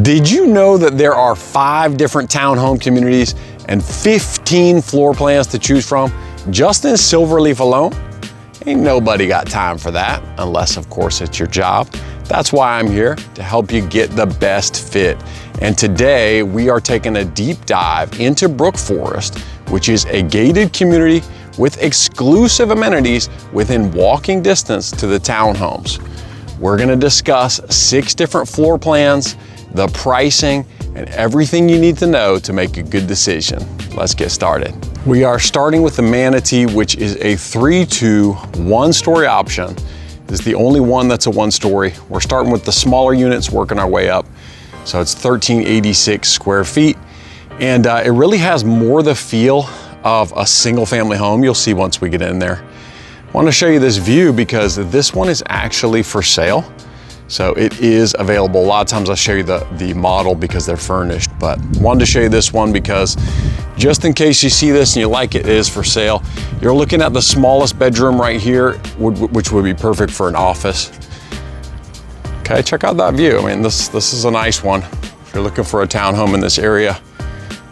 Did you know that there are 5 different townhome communities and 15 floor plans to choose from just in Silverleaf alone? Ain't nobody got time for that, unless of course it's your job. That's why I'm here, to help you get the best fit. And today we are taking a deep dive into Brook Forest, which is a gated community with exclusive amenities within walking distance to the townhomes. We're gonna discuss 6 different floor plans, the pricing, and everything you need to know to make a good decision. Let's get started. We are starting with the Manatee, which is a 3-2, 1-story option. This is the only one that's a 1-story. We're starting with the smaller units, working our way up. So it's 1386 square feet. And it really has more the feel of a single family home. You'll see once we get in there. I want to show you this view because this one is actually for sale. So it is available. A lot of times I'll show you the model because they're furnished, but wanted to show you this one because just in case you see this and you like it, it is for sale. You're looking at the smallest bedroom right here, which would be perfect for an office. Okay, check out that view. I mean, this is a nice one. If you're looking for a townhome in this area,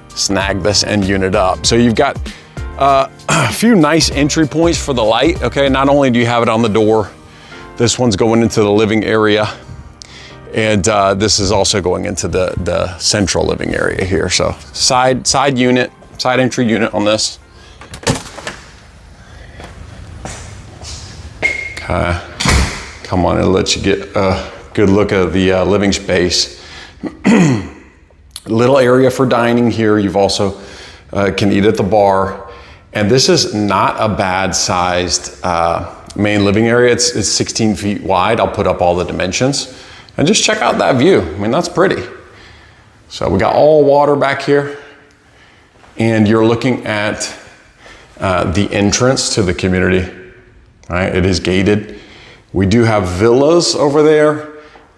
snag this end unit up. So you've got a few nice entry points for the light. Okay, not only do you have it on the door, this one's going into the living area, and this is also going into the central living area here. So side entry unit on this. Okay, come on, and let you get a good look at the living space. Little area for dining here. You've also can eat at the bar, and this is not a bad sized main living area. It's 16 feet wide. I'll put up all the dimensions and just check out that view. I mean, that's pretty. So we got all water back here, and you're looking at the entrance to the community, right? It is gated. We do have villas over there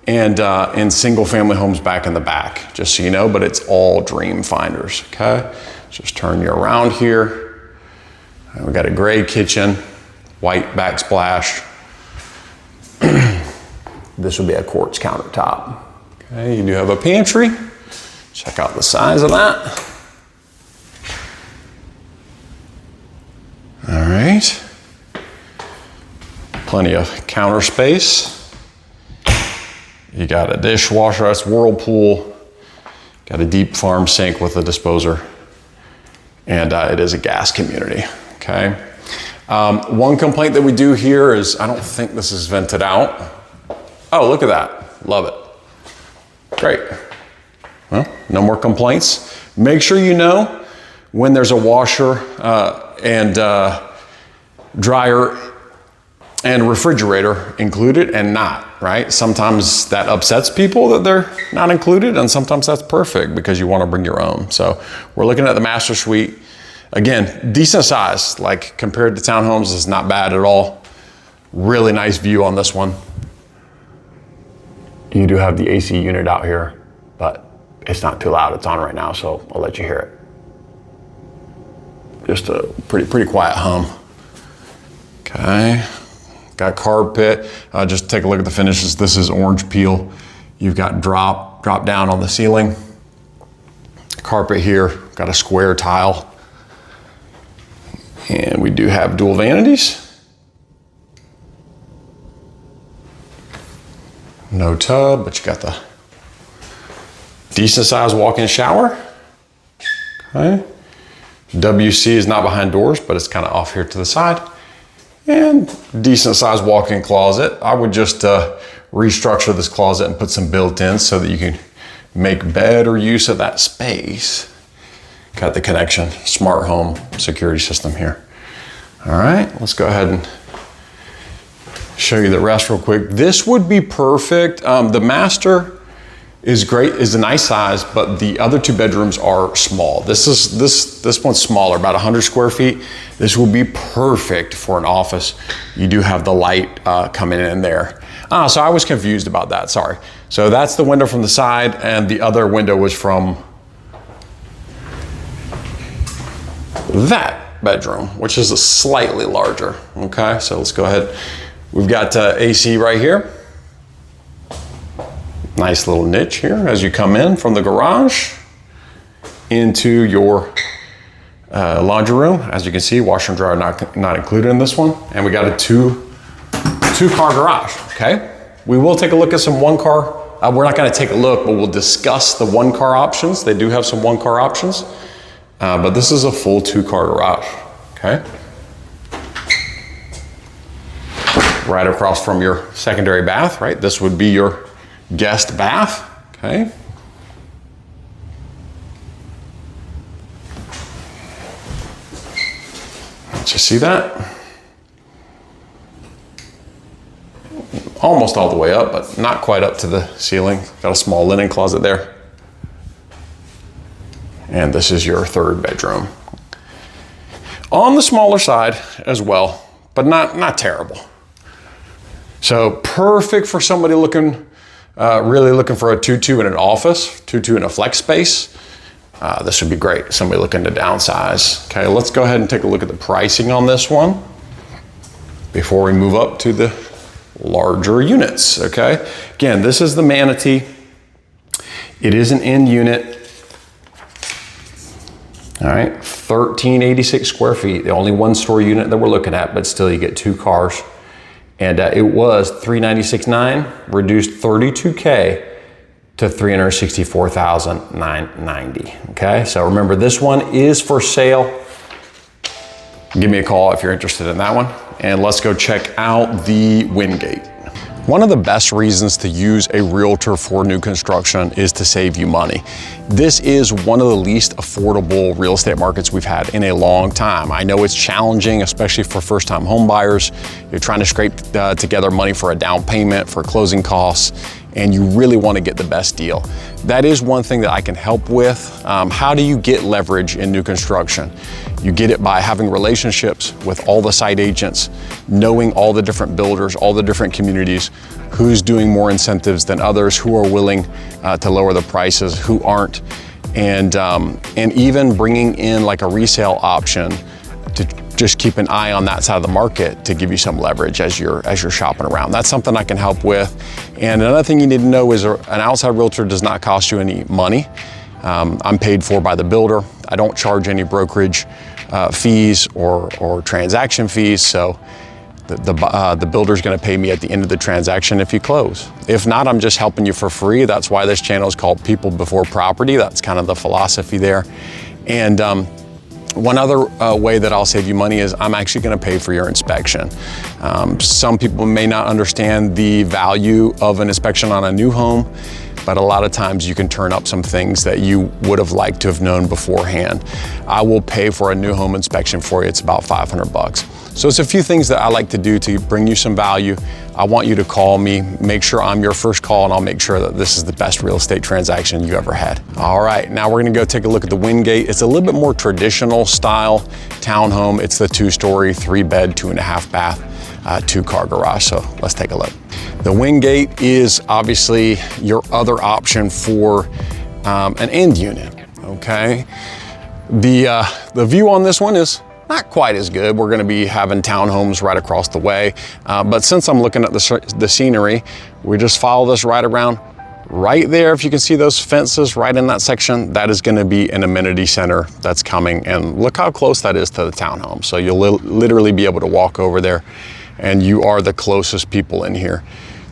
and single family homes back in the back, just so you know, but it's all dream finders, okay? Just turn you around here. And we got a gray kitchen, white backsplash. This would be a quartz countertop. Okay, you do have a pantry. Check out the size of that. All right. Plenty of counter space. You got a dishwasher, that's Whirlpool. Got a deep farm sink with a disposer. And it is a gas community, okay? One complaint that we do here is I don't think this is vented out. Oh, look at that. Love it. Great. Well, no more complaints. Make sure you know when there's a washer and dryer and refrigerator included and not, right? Sometimes that upsets people that they're not included, and sometimes that's perfect because you want to bring your own. So we're looking at the master suite. Again, decent size, like compared to townhomes, is not bad at all. Really nice view on this one. You do have the AC unit out here, but it's not too loud. It's on right now, so I'll let you hear it. Just a pretty quiet hum. Okay, got carpet. Just take a look at the finishes. This is orange peel. You've got drop down on the ceiling. Carpet here, got a square tile. And we do have dual vanities. No tub, but you got the decent sized walk-in shower. Okay. WC is not behind doors, but it's kind of off here to the side. And decent sized walk-in closet. I would just restructure this closet and put some built-ins so that you can make better use of that space. Got the connection, smart home security system here. All right, let's go ahead and show you the rest real quick. This would be perfect. The master is great, is a nice size, but the other 2 bedrooms are small. This one's smaller, about 100 square feet. This will be perfect for an office. You do have the light coming in there. So I was confused about that, sorry. So that's the window from the side, and the other window was from that bedroom, which is slightly larger. Okay, so let's go ahead. We've got AC right here. Nice little niche here as you come in from the garage into your laundry room. As you can see, washer and dryer not included in this one. And we got a two-car garage, okay? We will take a look at some one-car. We're not gonna take a look, but we'll discuss the one-car options. They do have some one-car options, but this is a full two-car garage, okay? Right across from your secondary bath, right? This would be your guest bath, okay? Did you see that? Almost all the way up, but not quite up to the ceiling. Got a small linen closet there. And this is your third bedroom. On the smaller side as well, but not terrible. So perfect for somebody looking, really looking for a 2-2 in an office, 2-2 in a flex space. This would be great. Somebody looking to downsize. Okay, let's go ahead and take a look at the pricing on this one before we move up to the larger units, okay? Again, this is the Manatee. It is an end unit. All right, 1386 square feet, the only one-story unit that we're looking at, but still you get 2 cars. And it was $396,900, reduced $32K to $364,990. Okay, so remember this one is for sale. Give me a call if you're interested in that one. And let's go check out the Wingate. One of the best reasons to use a realtor for new construction is to save you money. This is one of the least affordable real estate markets we've had in a long time. I know it's challenging, especially for first-time home buyers. You're trying to scrape together money for a down payment, for closing costs, and you really want to get the best deal. That is one thing that I can help with. How do you get leverage in new construction? You get it by having relationships with all the site agents, knowing all the different builders, all the different communities, who's doing more incentives than others, who are willing to lower the prices, who aren't, and even bringing in like a resale option to just keep an eye on that side of the market to give you some leverage as you're shopping around. That's something I can help with. And another thing you need to know is an outside realtor does not cost you any money. I'm paid for by the builder. I don't charge any brokerage fees or transaction fees. So the builder's gonna pay me at the end of the transaction if you close. If not, I'm just helping you for free. That's why this channel is called People Before Property. That's kind of the philosophy there. And one other way that I'll save you money is I'm actually gonna pay for your inspection. Some people may not understand the value of an inspection on a new home, but a lot of times you can turn up some things that you would have liked to have known beforehand. I will pay for a new home inspection for you. It's about $500. So it's a few things that I like to do to bring you some value. I want you to call me, make sure I'm your first call, and I'll make sure that this is the best real estate transaction you ever had. All right, now we're gonna go take a look at the Wingate. It's a little bit more traditional style townhome. It's the 2-story, 3-bed, 2.5 bath, 2-car garage. So let's take a look. The Wingate is obviously your other option for an end unit, okay? The view on this one is not quite as good. We're gonna be having townhomes right across the way. But since I'm looking at the scenery, we just follow this right around. Right there, if you can see those fences right in that section, that is gonna be an amenity center that's coming. And look how close that is to the townhome. So you'll literally be able to walk over there, and you are the closest people in here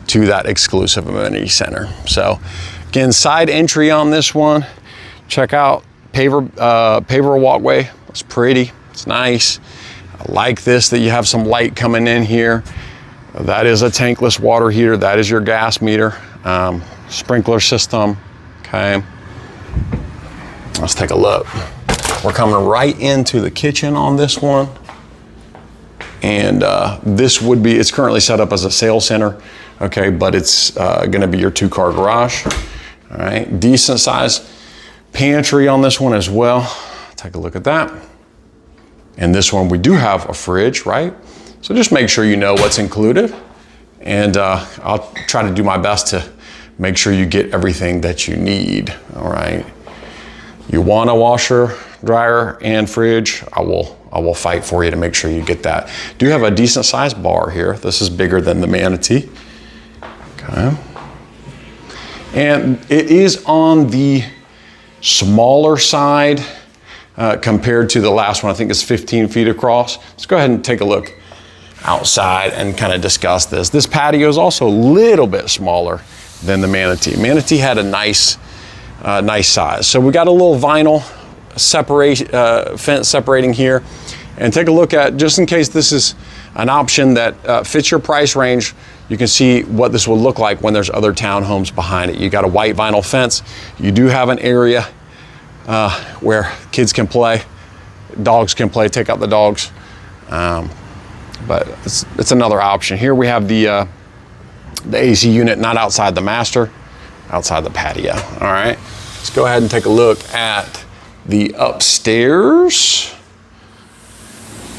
to that exclusive amenity center. So again, side entry on this one. Check out paver walkway. It's pretty. It's nice. I like this, that you have some light coming in here. That is a tankless water heater. That is your gas meter. Sprinkler system, okay. Let's take a look. We're coming right into the kitchen on this one. And it's currently set up as a sales center, okay, but it's gonna be your 2-car garage. All right, decent size pantry on this one as well. Take a look at that. And this one, we do have a fridge, right? So just make sure you know what's included. And I'll try to do my best to make sure you get everything that you need, all right? You want a washer, dryer, and fridge, I will fight for you to make sure you get that. Do have a decent sized bar here. This is bigger than the Manatee, okay? And it is on the smaller side compared to the last one. I think it's 15 feet across. Let's go ahead and take a look outside and kind of discuss this. This patio is also a little bit smaller than the Manatee. Manatee had a nice size. So we got a little vinyl fence separating here. And take a look at, just in case this is an option that fits your price range, you can see what this will look like when there's other townhomes behind it. You got a white vinyl fence. You do have an area where kids can play, dogs can play, take out the dogs. But it's another option. Here we have the AC unit, not outside the master, outside the patio. All right, let's go ahead and take a look at the upstairs.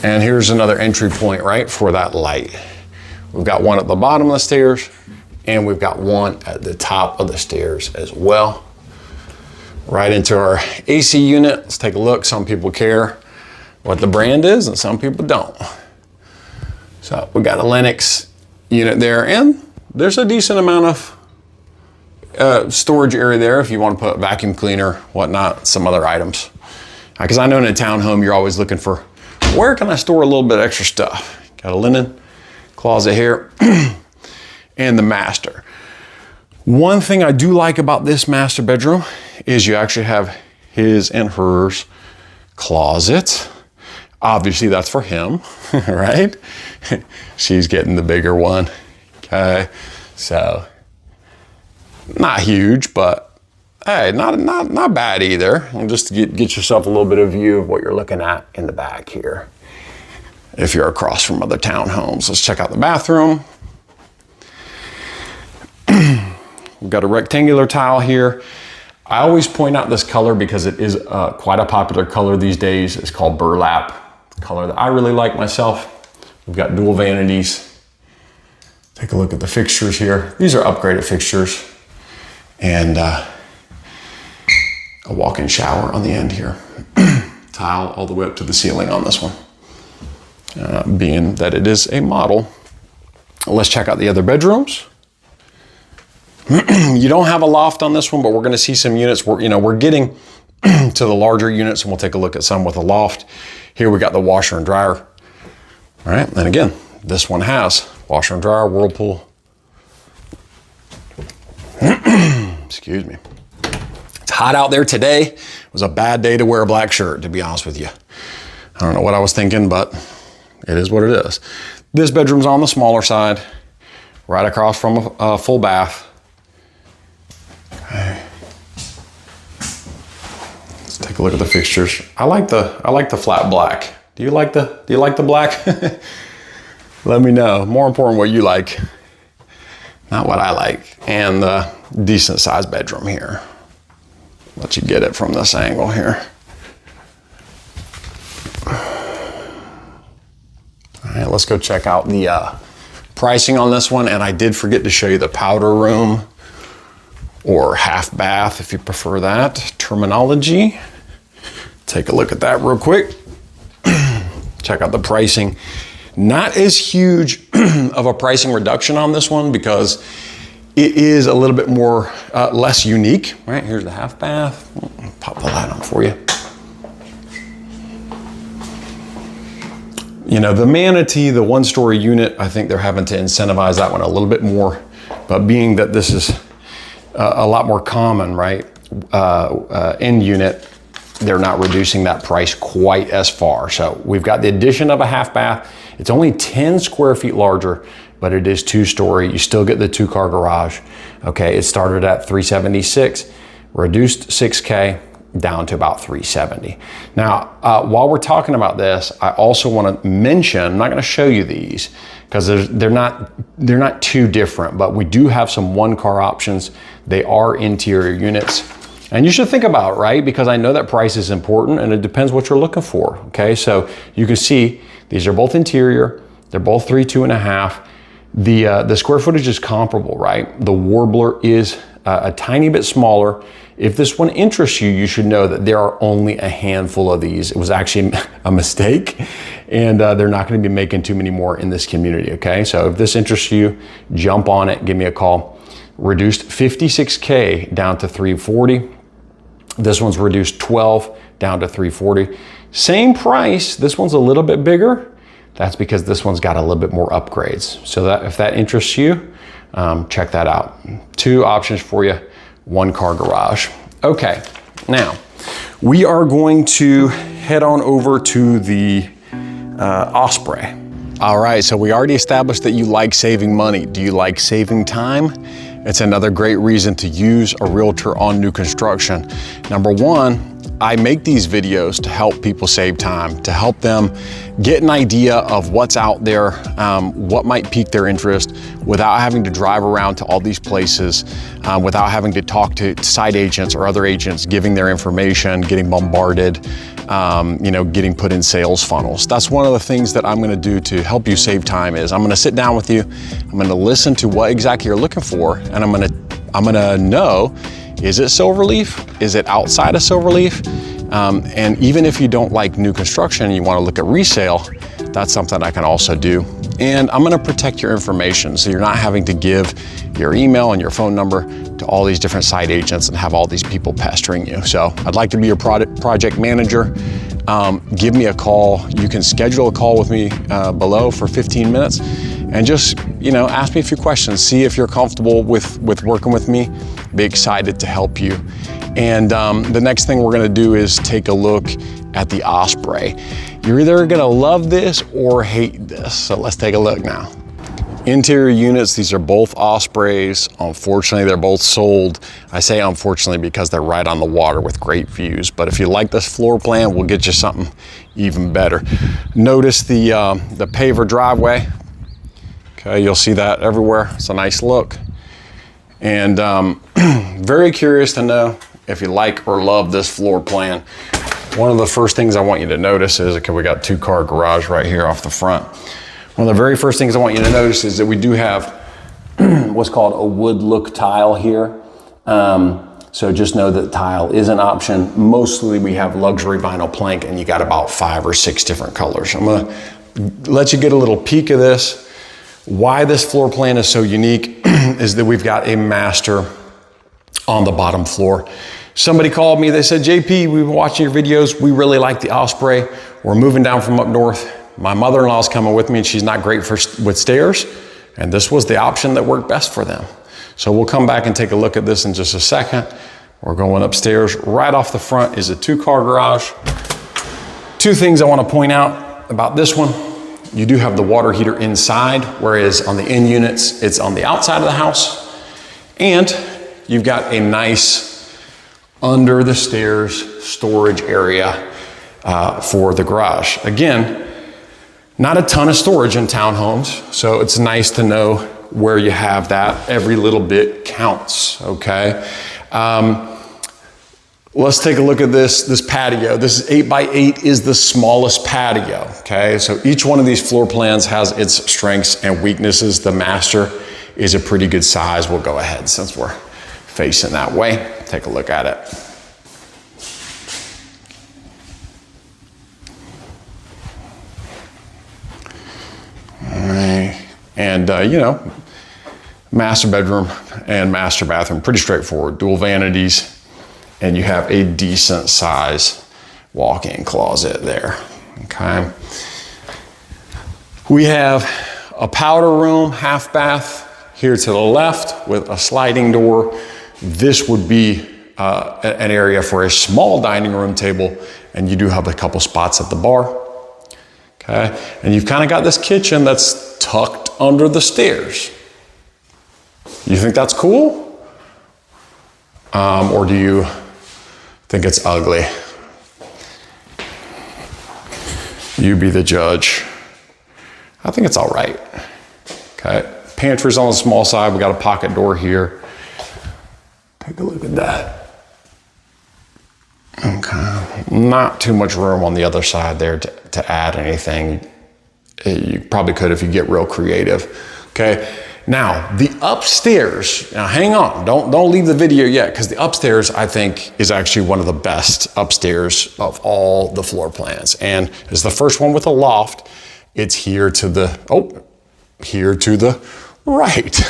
And here's another entry point, right, for that light. We've got one at the bottom of the stairs, and we've got one at the top of the stairs as well. Right into our AC unit. Let's take a look. Some people care what the brand is, and some people don't. So we got a Lennox unit there, and there's a decent amount of storage area there if you want to put a vacuum cleaner, whatnot, some other items. Because I know in a townhome, you're always looking for, where can I store a little bit of extra stuff? Got a linen closet here and the master. One thing I do like about this master bedroom is you actually have his and hers closet. Obviously that's for him, right? She's getting the bigger one, okay? So, not huge, but hey, not bad either. And just to get yourself a little bit of view of what you're looking at in the back here. If you're across from other townhomes. Let's check out the bathroom. We've got a rectangular tile here. I always point out this color because it is quite a popular color these days. It's called burlap, color that I really like myself. We've got dual vanities. Take a look at the fixtures here. These are upgraded fixtures. And a walk-in shower on the end here. Tile all the way up to the ceiling on this one. Being that it is a model. Let's check out the other bedrooms. You don't have a loft on this one, but we're going to see some units where, we're getting to the larger units, and we'll take a look at some with a loft. Here we got the washer and dryer. All right, and again, this one has washer and dryer, Whirlpool. Excuse me. It's hot out there today. It was a bad day to wear a black shirt, to be honest with you. I don't know what I was thinking, but it is what it is. This bedroom's on the smaller side, right across from a full bath. Okay. Let's take a look at the fixtures. I like the flat black. Do you like the black? Let me know. More important, what you like, not what I like. And the decent sized bedroom here. Let you get it from this angle here. All right, let's go check out the pricing on this one. And I did forget to show you the powder room, or half bath if you prefer that terminology. Take a look at that real quick. Check out the pricing. Not as huge of a pricing reduction on this one because it is a little bit more, less unique, right? Here's the half bath. Pop the light on for you. The Manatee, the one-story unit, I think they're having to incentivize that one a little bit more. But being that this is a lot more common, right, in unit, they're not reducing that price quite as far. So we've got the addition of a half bath. It's only 10 square feet larger, but it is 2-story. You still get the 2-car garage. Okay, it started at $376, reduced $6K down to about $370. Now, while we're talking about this, I also want to mention, I'm not going to show you these because they're not too different, but we do have some 1-car options. They are interior units. And you should think about it, right? Because I know that price is important and it depends what you're looking for, okay? So you can see these are both interior. They're both 3, 2.5. The square footage is comparable, right? The Warbler is a tiny bit smaller. If this one interests you, you should know that there are only a handful of these. It was actually a mistake, and they're not going to be making too many more in this community, okay? So if this interests you, jump on it, give me a call. reduced $56K down to $340. This one's reduced 12 down to $340. Same price, this one's a little bit bigger. That's because this one's got a little bit more upgrades. So that if that interests you, check that out. 2 options for you, 1 car garage. Okay, now we are going to head on over to the Osprey. All right, so we already established that you like saving money. Do you like saving time? It's another great reason to use a realtor on new construction. Number one, I make these videos to help people save time, to help them get an idea of what's out there, what might pique their interest without having to drive around to all these places, without having to talk to site agents or other agents, giving their information, getting bombarded, getting put in sales funnels. That's one of the things that I'm gonna do to help you save time is I'm gonna sit down with you, I'm gonna listen to what exactly you're looking for, and I'm gonna know, is it Silverleaf? Is it outside of Silverleaf? And even if you don't like new construction and you wanna look at resale, that's something I can also do. And I'm gonna protect your information so you're not having to give your email and your phone number to all these different site agents and have all these people pestering you. So I'd like to be your project manager. Give me a call. You can schedule a call with me below for 15 minutes and just, ask me a few questions. See if you're comfortable with working with me. Be excited to help you. And the next thing we're gonna do is take a look at the Osprey. You're either gonna love this or hate this. So let's take a look now. Interior units, these are both Ospreys. Unfortunately, they're both sold. I say unfortunately because they're right on the water with great views. But if you like this floor plan, we'll get you something even better. Notice the paver driveway. Okay, you'll see that everywhere. It's a nice look. And very curious to know if you like or love this floor plan. One of the first things I want you to notice is, okay, we got 2-car garage right here off the front. One of the very first things I want you to notice is that we do have what's called a wood look tile here. So just know that tile is an option. Mostly we have luxury vinyl plank and you got about 5 or 6 different colors. I'm gonna let you get a little peek of this. Why this floor plan is so unique is that we've got a master on the bottom floor. Somebody called me, they said, JP, we've been watching your videos. We really like the Osprey. We're moving down from up north. My mother-in-law's coming with me and she's not great with stairs. And this was the option that worked best for them. So we'll come back and take a look at this in just a second. We're going upstairs. Right off the front is a 2-car garage. 2 things I want to point out about this one. You do have the water heater inside, whereas on the end units, it's on the outside of the house. And you've got a nice under the stairs storage area for the garage. Again, not a ton of storage in townhomes, so it's nice to know where you have that. Every little bit counts, okay? Let's take a look at this patio. This is 8x8 is the smallest patio, okay? So each one of these floor plans has its strengths and weaknesses. The master is a pretty good size. We'll go ahead, since we're facing that way, take a look at it. All right, and master bedroom and master bathroom, pretty straightforward. Dual vanities. And you have a decent size walk-in closet there, okay? We have a powder room, half bath here to the left with a sliding door. This would be an area for a small dining room table, and you do have a couple spots at the bar, okay? And you've kind of got this kitchen that's tucked under the stairs. You think that's cool? Or do you think it's ugly? You be the judge. I think it's all right. Okay, pantry's on the small side. We got a pocket door here. Take a look at that. Okay, not too much room on the other side there to add anything. You probably could if you get real creative. Okay. Now, the upstairs, now hang on, don't leave the video yet, because the upstairs, I think, is actually one of the best upstairs of all the floor plans. And it's the first one with a loft. It's here to the right.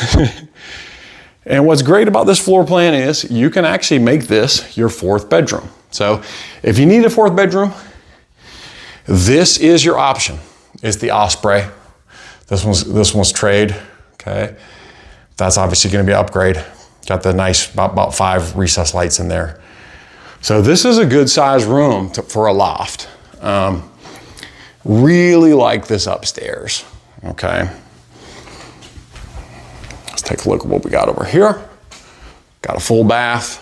And what's great about this floor plan is you can actually make this your 4th bedroom. So if you need a 4th bedroom, this is your option. It's the Osprey. This one's trade, okay? That's obviously gonna be an upgrade. Got the nice, about 5 recessed lights in there. So this is a good size room for a loft. Really like this upstairs, okay? Let's take a look at what we got over here. Got a full bath.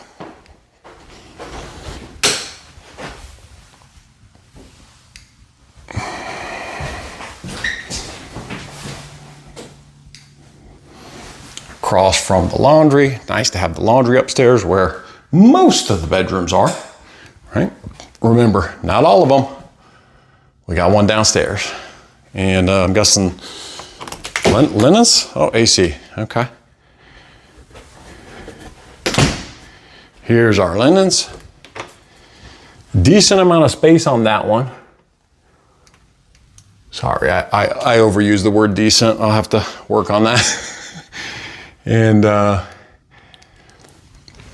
Across from the laundry. Nice to have the laundry upstairs where most of the bedrooms are, right? Remember, not all of them. We got one downstairs. And I'm guessing linens? Oh, AC, okay. Here's our linens. Decent amount of space on that one. Sorry, I overused the word decent. I'll have to work on that. And the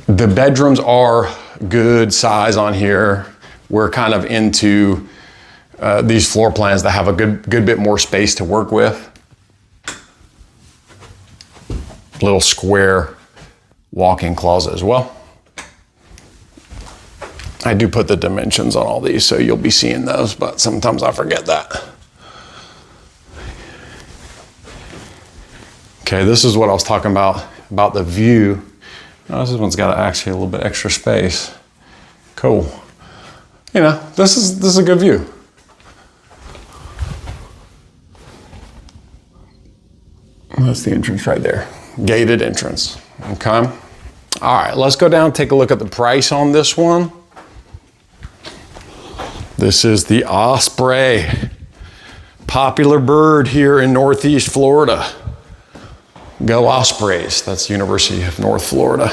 bedrooms are good size on here. We're kind of into these floor plans that have a good bit more space to work with. Little square walk-in closet as well. I do put the dimensions on all these, so you'll be seeing those, but sometimes I forget that. Okay, this is what I was talking about the view. Oh, this one's got actually a little bit extra space. Cool. You know, this is a good view. That's the entrance right there. Gated entrance, okay? All right, let's go down and take a look at the price on this one. This is the Osprey, popular bird here in Northeast Florida. Go Ospreys, that's University of North Florida.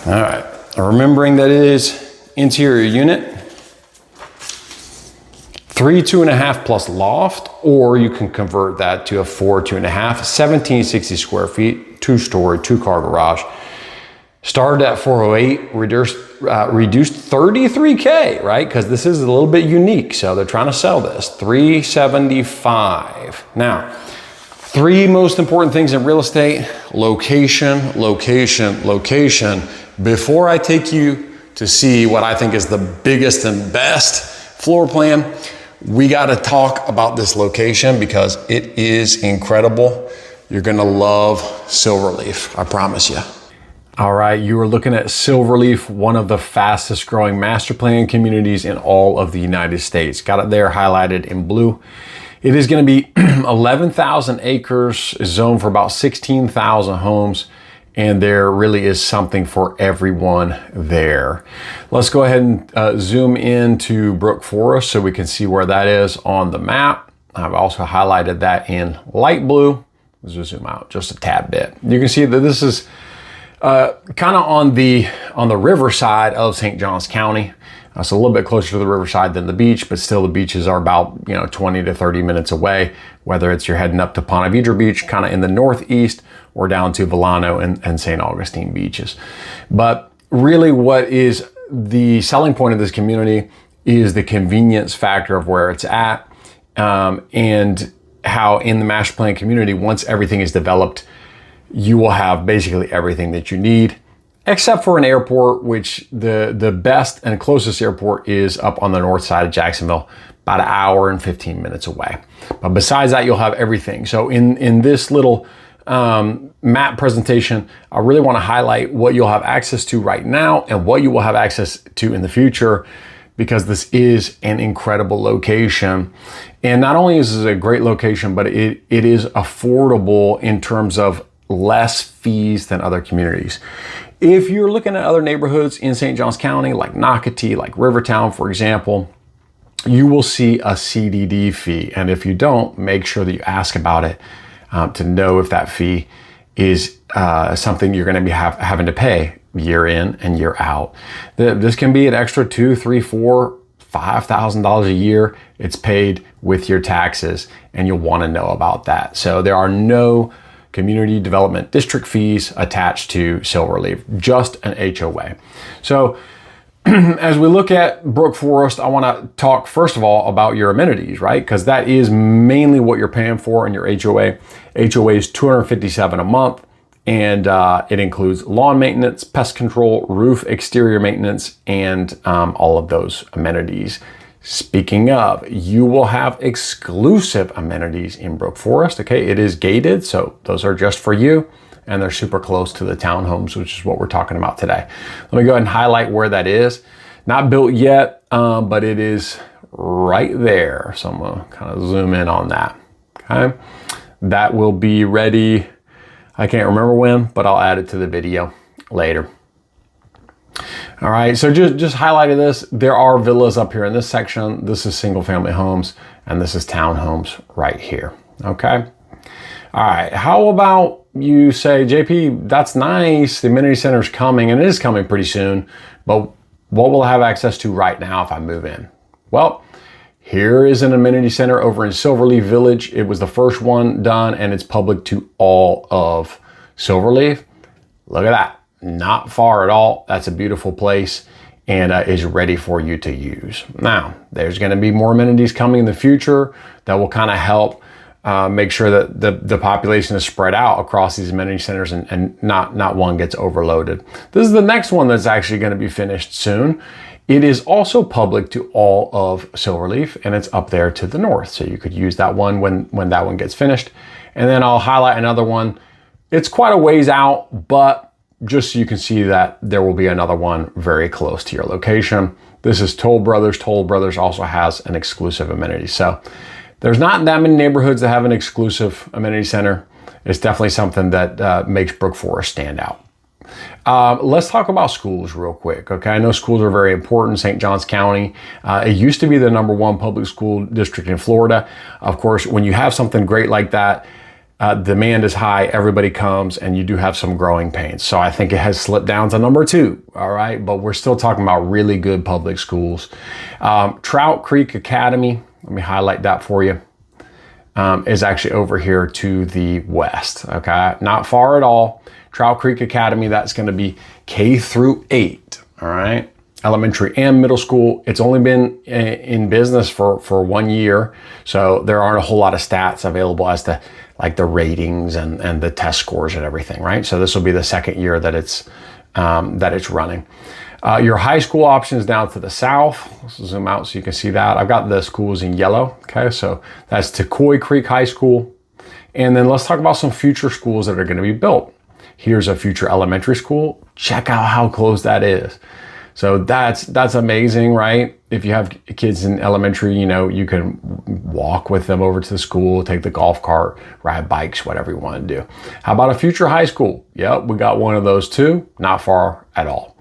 All right, remembering that it is interior unit, 3 2.5 plus loft, or you can convert that to a 4 2.5, 1760 square feet, 2-story, 2-car garage. Started at 408, reduced 33K, right? Because this is a little bit unique, so they're trying to sell this, 375. Now, 3 most important things in real estate: location, location, location. Before I take you to see what I think is the biggest and best floor plan, we got to talk about this location because it is incredible. You're going to love Silverleaf, I promise you. All right, you are looking at Silverleaf, one of the fastest growing master plan communities in all of the United States. Got it there highlighted in blue. It is going to be 11,000 acres, zoned for about 16,000 homes, and there really is something for everyone there. Let's go ahead and zoom into Brook Forest so we can see where that is on the map. I've also highlighted that in light blue. Let's zoom out just a tad bit. You can see that this is kind of on the river side of St. Johns County. So a little bit closer to the riverside than the beach, but still the beaches are about 20 to 30 minutes away, whether it's you're heading up to Ponte Vedra Beach, kind of in the northeast, or down to Villano and St. Augustine beaches. But really what is the selling point of this community is the convenience factor of where it's at, and how in the master plan community, once everything is developed, you will have basically everything that you need, except for an airport, which the best and closest airport is up on the north side of Jacksonville, about 1 hour and 15 minutes away. But besides that, you'll have everything. So in this little map presentation, I really want to highlight what you'll have access to right now and what you will have access to in the future, because this is an incredible location. And not only is this a great location, but it is affordable in terms of less fees than other communities. If you're looking at other neighborhoods in St. Johns County, like Nocatee, like Rivertown, for example, you will see a CDD fee. And if you don't, make sure that you ask about it to know if that fee is something you're going to be having to pay year in and year out. This can be an extra $2,000, $3,000, $4,000, $5,000 a year. It's paid with your taxes, and you'll want to know about that. So there are no community development district fees attached to Silverleaf, just an HOA. So as we look at Brook Forest, I want to talk first of all about your amenities, right? Because that is mainly what you're paying for in your HOA. HOA is $257 a month, and it includes lawn maintenance, pest control, roof exterior maintenance, and all of those amenities. Speaking of, you will have exclusive amenities in Brook Forest, okay? It is gated, so those are just for you, and they're super close to the townhomes, which is what we're talking about today. Let me go ahead and highlight where that is. Not built yet, but it is right there. So I'm gonna kind of zoom in on that, okay? That will be ready, I can't remember when, but I'll add it to the video later. All right, so just highlighting this, there are villas up here in this section. This is single family homes, and this is townhomes right here, okay? All right, how about you say, JP, that's nice, the amenity center is coming, and it is coming pretty soon, but what will I have access to right now if I move in? Well, here is an amenity center over in Silverleaf Village. It was the first one done, and it's public to all of Silverleaf. Look at that. Not far at all. That's a beautiful place, and is ready for you to use. Now, there's going to be more amenities coming in the future that will kind of help make sure that the population is spread out across these amenity centers and not one gets overloaded. This is the next one that's actually going to be finished soon. It is also public to all of Silverleaf, and it's up there to the north. So you could use that one when that one gets finished. And then I'll highlight another one. It's quite a ways out, but just so you can see that there will be another one very close to your location. This is Toll Brothers. Toll Brothers also has an exclusive amenity. So there's not that many neighborhoods that have an exclusive amenity center. It's definitely something that makes Brook Forest stand out. Let's talk about schools real quick, okay? I know schools are very important in St. Johns County. It used to be the #1 public school district in Florida. Of course, when you have something great like that, demand is high, everybody comes, and you do have some growing pains. So I think it has slipped down to #2, all right? But we're still talking about really good public schools. Trout Creek Academy, let me highlight that for you, is actually over here to the west, okay? Not far at all. Trout Creek Academy, that's gonna be K-8, all right? Elementary and middle school. It's only been in business for 1 year, so there aren't a whole lot of stats available as to like the ratings and the test scores and everything, right? So this will be the second year that it's running. Your high school option is down to the south. Let's zoom out so you can see that. I've got the schools in yellow, okay? So that's Tecoy Creek High School. And then let's talk about some future schools that are gonna be built. Here's a future elementary school. Check out how close that is. So that's amazing, right? If you have kids in elementary, you know, you can walk with them over to the school, take the golf cart, ride bikes, whatever you want to do. How about a future high school? Yep, we got one of those too, not far at all.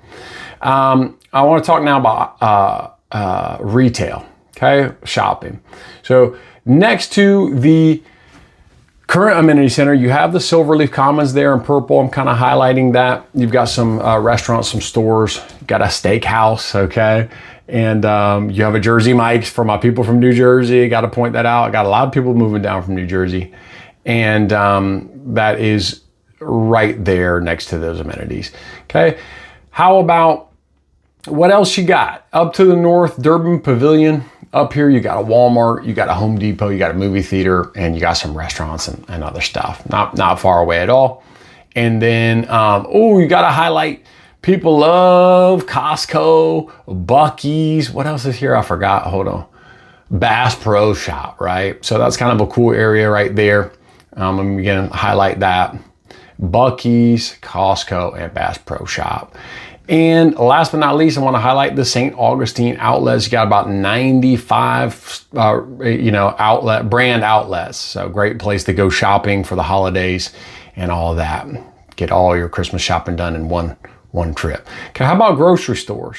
I want to talk now about retail, okay? Shopping. So next to the current amenity center, you have the Silverleaf Commons there in purple. I'm kind of highlighting that. You've got some restaurants, some stores, you've got a steakhouse, okay? And you have a Jersey Mike's for my people from New Jersey. Got to point that out. I got a lot of people moving down from New Jersey. And that is right there next to those amenities, okay? How about, what else you got? Up to the north, Durbin Pavilion. Up here, you got a Walmart, you got a Home Depot, you got a movie theater, and you got some restaurants and other stuff. Not far away at all. And then, you got to highlight, people love Costco, Buc-ee's. What else is here? I forgot. Hold on. Bass Pro Shop, right? So that's kind of a cool area right there. I'm going to highlight that. Buc-ee's, Costco, and Bass Pro Shop. And last but not least, I want to highlight the St. Augustine outlets. You got about 95, brand outlets. So great place to go shopping for the holidays and all of that. Get all your Christmas shopping done in one trip. Okay, how about grocery stores?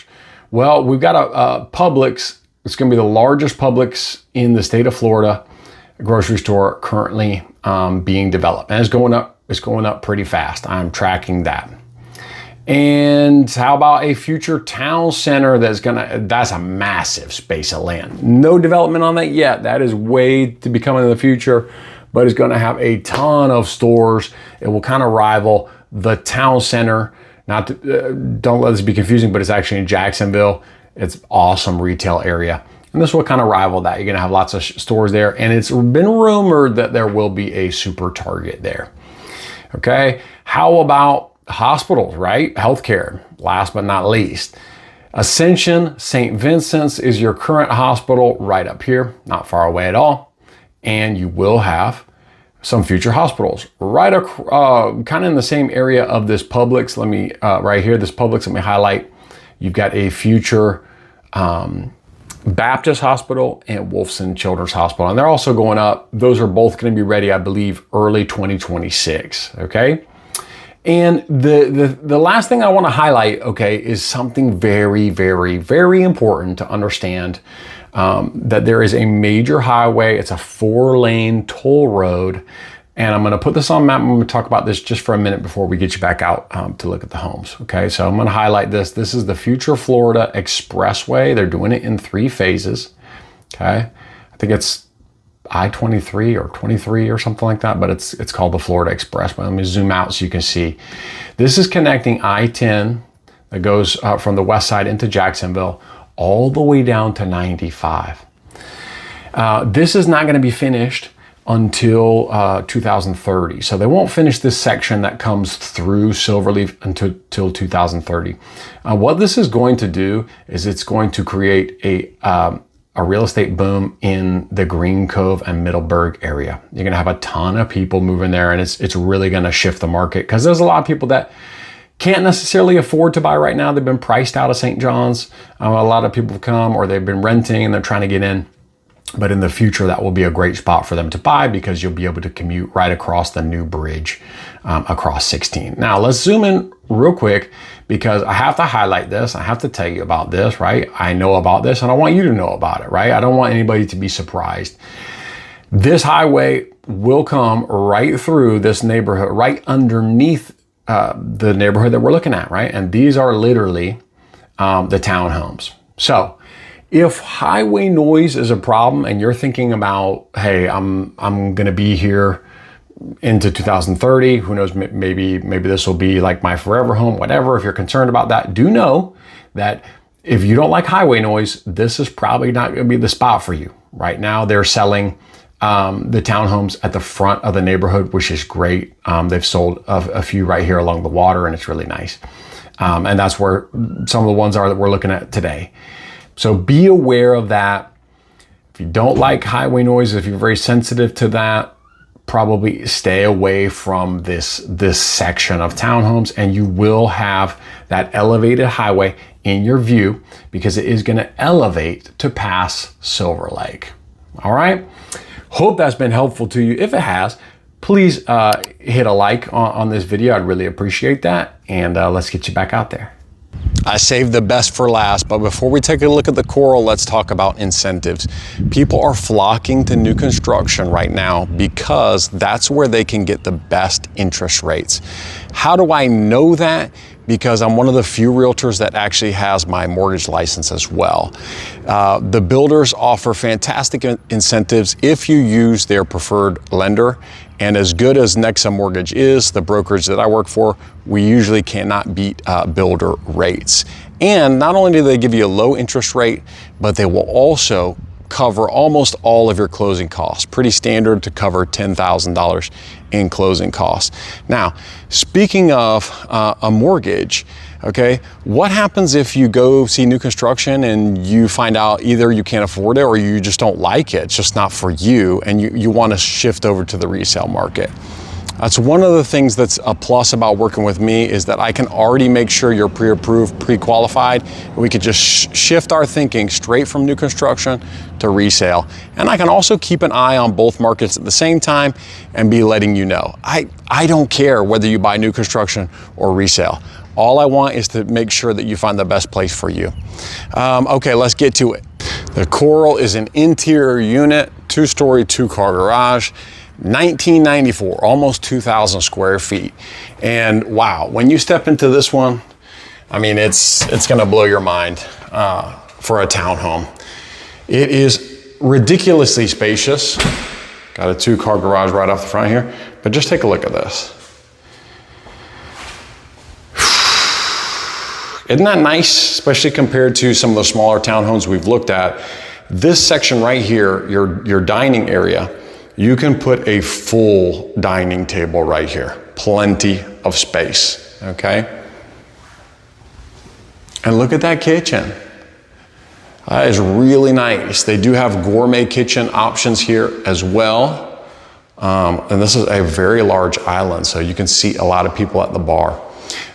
Well, we've got a Publix. It's going to be the largest Publix in the state of Florida. A grocery store currently being developed, and it's going up. It's going up pretty fast. I'm tracking that. And how about a future town center that's a massive space of land. No development on that yet. That is way to be coming in the future, but it's going to have a ton of stores. It will kind of rival the town center. Not to, don't let this be confusing, but it's actually in Jacksonville. It's awesome retail area. And this will kind of rival that. You're going to have lots of stores there. And it's been rumored that there will be a super Target there. Okay. How about hospitals, right? Healthcare, last but not least. Ascension St. Vincent's is your current hospital right up here, not far away at all. And you will have some future hospitals right kind of in the same area of this Publix. Let me, right here, this Publix, let me highlight. You've got a future Baptist Hospital and Wolfson Children's Hospital. And they're also going up. Those are both going to be ready, I believe, early 2026. Okay. And the last thing I want to highlight, okay, is something very, very, very important to understand, that there is a major highway. It's a 4-lane toll road. And I'm going to put this on map. I'm going to talk about this just for a minute before we get you back out to look at the homes. Okay, so I'm going to highlight this. This is the Future Florida Expressway. They're doing it in 3 phases. Okay, I think it's I-23 or 23 or something like that, but it's called the Florida Expressway. Let me zoom out so you can see. This is connecting I-10 that goes from the west side into Jacksonville all the way down to 95. This is not going to be finished until 2030. So they won't finish this section that comes through Silverleaf until 2030. What this is going to do is it's going to create a real estate boom in the Green Cove and Middleburg area. You're gonna have a ton of people moving there, and it's really gonna shift the market because there's a lot of people that can't necessarily afford to buy right now. They've been priced out of St. John's. A lot of people have come, or they've been renting and they're trying to get in. But in the future, that will be a great spot for them to buy because you'll be able to commute right across the new bridge across 16. Now, let's zoom in real quick because I have to highlight this. I have to tell you about this, right? I know about this and I want you to know about it, right? I don't want anybody to be surprised. This highway will come right through this neighborhood, right underneath the neighborhood that we're looking at, right? And these are literally the townhomes. So, if highway noise is a problem and you're thinking about, hey, I'm going to be here into 2030, who knows, maybe this will be like my forever home, whatever. If you're concerned about that, do know that if you don't like highway noise, this is probably not going to be the spot for you. Right now, they're selling the townhomes at the front of the neighborhood, which is great. They've sold a few right here along the water, and it's really nice. And that's where some of the ones are that we're looking at today. So be aware of that. If you don't like highway noise, if you're very sensitive to that, probably stay away from this section of townhomes, and you will have that elevated highway in your view because it is going to elevate to pass Silver Lake. All right. Hope that's been helpful to you. If it has, please hit a like on this video. I'd really appreciate that. And let's get you back out there. I saved the best for last, but before we take a look at the Coral, let's talk about incentives. People are flocking to new construction right now because that's where they can get the best interest rates. How do I know that? Because I'm one of the few realtors that actually has my mortgage license as well. The builders offer fantastic incentives if you use their preferred lender. And as good as Nexa Mortgage is, the brokerage that I work for, we usually cannot beat builder rates. And not only do they give you a low interest rate, but they will also cover almost all of your closing costs. Pretty standard to cover $10,000 in closing costs. Now, speaking of a mortgage, okay, what happens if you go see new construction and you find out either you can't afford it or you just don't like it, it's just not for you, and you want to shift over to the resale market? That's one of the things that's a plus about working with me is that I can already make sure you're pre-approved, pre-qualified, and we could just shift our thinking straight from new construction to resale. And I can also keep an eye on both markets at the same time and be letting you know. I don't care whether you buy new construction or resale. All I want is to make sure that you find the best place for you. Okay, let's get to it. The Coral is an interior unit, 2-story, 2-car garage. 1994, almost 2,000 square feet. And wow, when you step into this one, I mean, it's gonna blow your mind for a townhome. It is ridiculously spacious. Got a 2-car garage right off the front here, but just take a look at this. Isn't that nice, especially compared to some of the smaller townhomes we've looked at? This section right here, your dining area, you can put a full dining table right here. Plenty of space, okay? And look at that kitchen. That is really nice. They do have gourmet kitchen options here as well. And this is a very large island, so you can see a lot of people at the bar.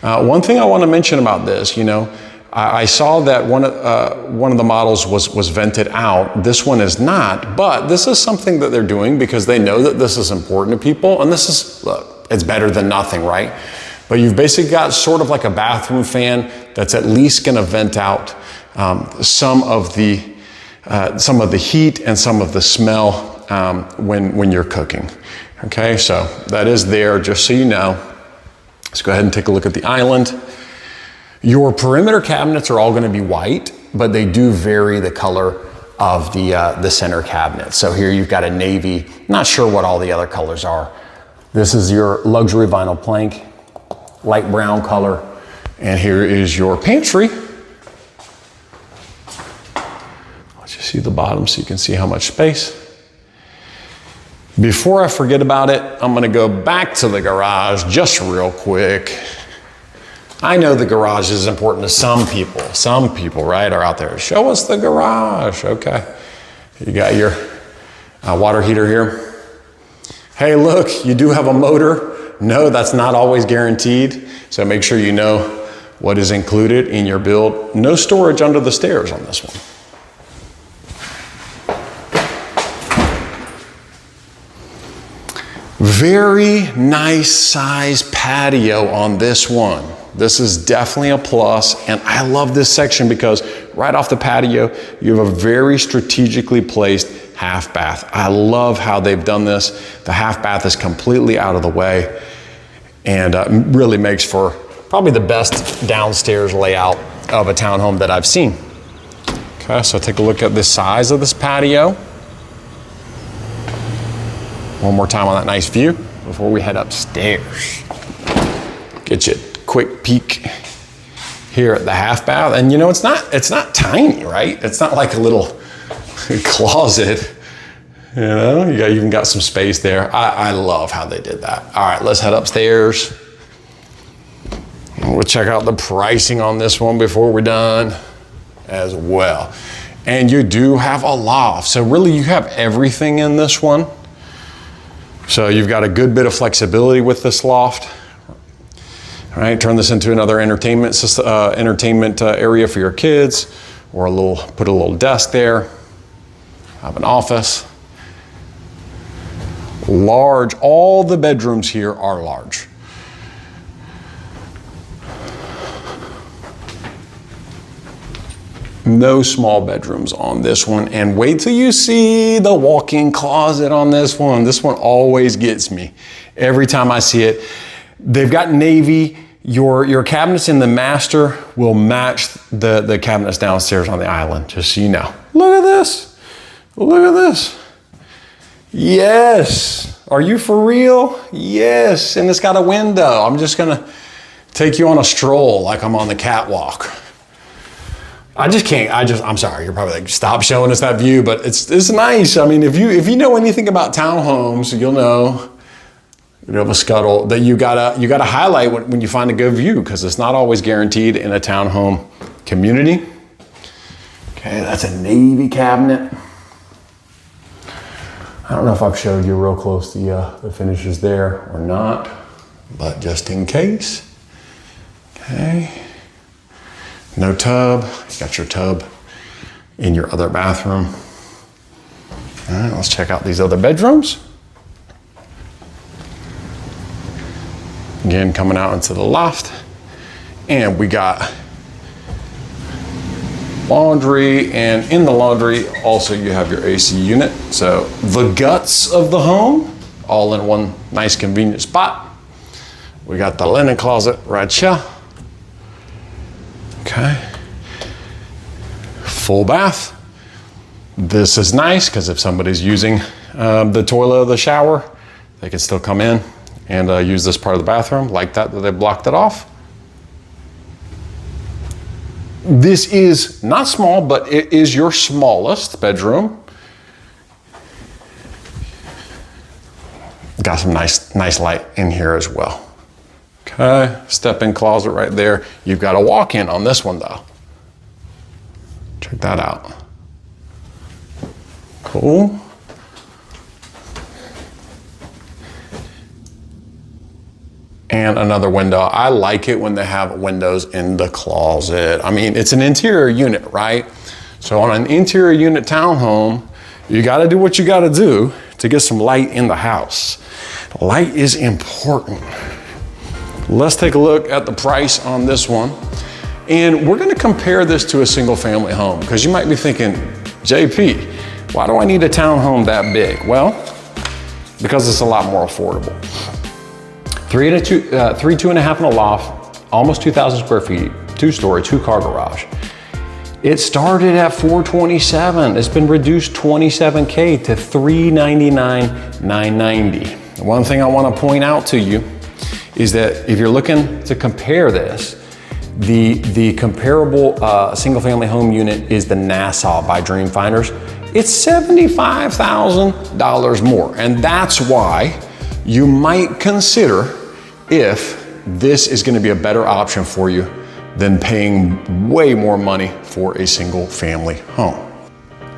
One thing I want to mention about this, you know, I saw that one of the models was vented out. This one is not, but this is something that they're doing because they know that this is important to people, and this is, look, it's better than nothing, right? But you've basically got sort of like a bathroom fan that's at least going to vent out some of the heat and some of the smell when you're cooking. Okay, so that is there, just so you know. Let's go ahead and take a look at the island. Your perimeter cabinets are all going to be white, but they do vary the color of the center cabinet. So here you've got a navy, not sure what all the other colors are. This is your luxury vinyl plank, light brown color. And here is your pantry. Let's just see the bottom so you can see how much space. Before I forget about it, I'm gonna go back to the garage just real quick. I know the garage is important to some people. Some people, right, are out there. Show us the garage, okay. You got your water heater here. Hey, look, you do have a motor. No, that's not always guaranteed. So make sure you know what is included in your build. No storage under the stairs on this one. Very nice size patio on this one. This is definitely a plus, and I love this section because right off the patio, you have a very strategically placed half bath. I love how they've done this. The half bath is completely out of the way and really makes for probably the best downstairs layout of a townhome that I've seen. Okay, so take a look at the size of this patio. One more time on that nice view before we head upstairs. Get you a quick peek here at the half bath. And you know, it's not tiny, right? It's not like a little closet. You know, you even got some space there. I love how they did that. All right, let's head upstairs. We'll check out the pricing on this one before we're done as well. And you do have a loft. So really you have everything in this one. So you've got a good bit of flexibility with this loft. All right, turn this into another entertainment area for your kids, or put a little desk there. Have an office. Large, all the bedrooms here are large. No small bedrooms on this one, and wait till you see the walk-in closet on this one. This one always gets me every time I see it. They've got navy. Your cabinets in the master will match the cabinets downstairs on the island, just so you know. Look at this. Look at this. Yes. Are you for real? Yes. And it's got a window. I'm just gonna take you on a stroll like I'm on the catwalk. I'm sorry, you're probably like, stop showing us that view, but it's nice. I mean, if you know anything about townhomes, you'll know you have a scuttle that you gotta highlight when you find a good view, because it's not always guaranteed in a townhome community. Okay, that's a navy cabinet. I don't know if I've showed you real close the finishes there or not, but just in case. Okay. No tub. You got your tub in your other bathroom. All right, let's check out these other bedrooms. Again, coming out into the loft. And we got laundry, and in the laundry, also you have your AC unit. So the guts of the home, all in one nice convenient spot. We got the linen closet right here. Okay. Full bath. This is nice because if somebody's using the toilet or the shower, they can still come in and use this part of the bathroom like that they blocked it off. This is not small, but it is your smallest bedroom. Got some nice light in here as well. Okay, step-in closet right there. You've got a walk-in on this one though. Check that out. Cool. And another window. I like it when they have windows in the closet. I mean, it's an interior unit, right? So on an interior unit townhome, you gotta do what you gotta do to get some light in the house. Light is important. Let's take a look at the price on this one. And we're gonna compare this to a single family home because you might be thinking, JP, why do I need a townhome that big? Well, because it's a lot more affordable. 2.5 in a loft, almost 2,000 square feet, 2-story, 2-car garage. It started at $427. It's been reduced $27K to $399,990. One thing I want to point out to you is that if you're looking to compare this, the comparable single family home unit is the Nassau by Dream Finders. It's $75,000 more. And that's why you might consider if this is going to be a better option for you than paying way more money for a single family home.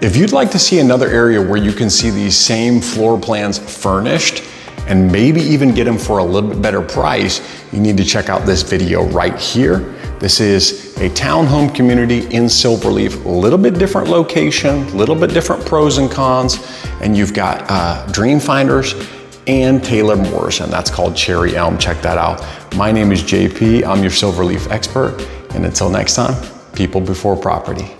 If you'd like to see another area where you can see these same floor plans furnished and maybe even get them for a little bit better price, you need to check out this video right here. This is a townhome community in Silverleaf, a little bit different location, a little bit different pros and cons, and you've got Dream Finders and Taylor Morrison. That's called Cherry Elm. Check that out. My name is JP. I'm your Silverleaf expert. And until next time, people before property.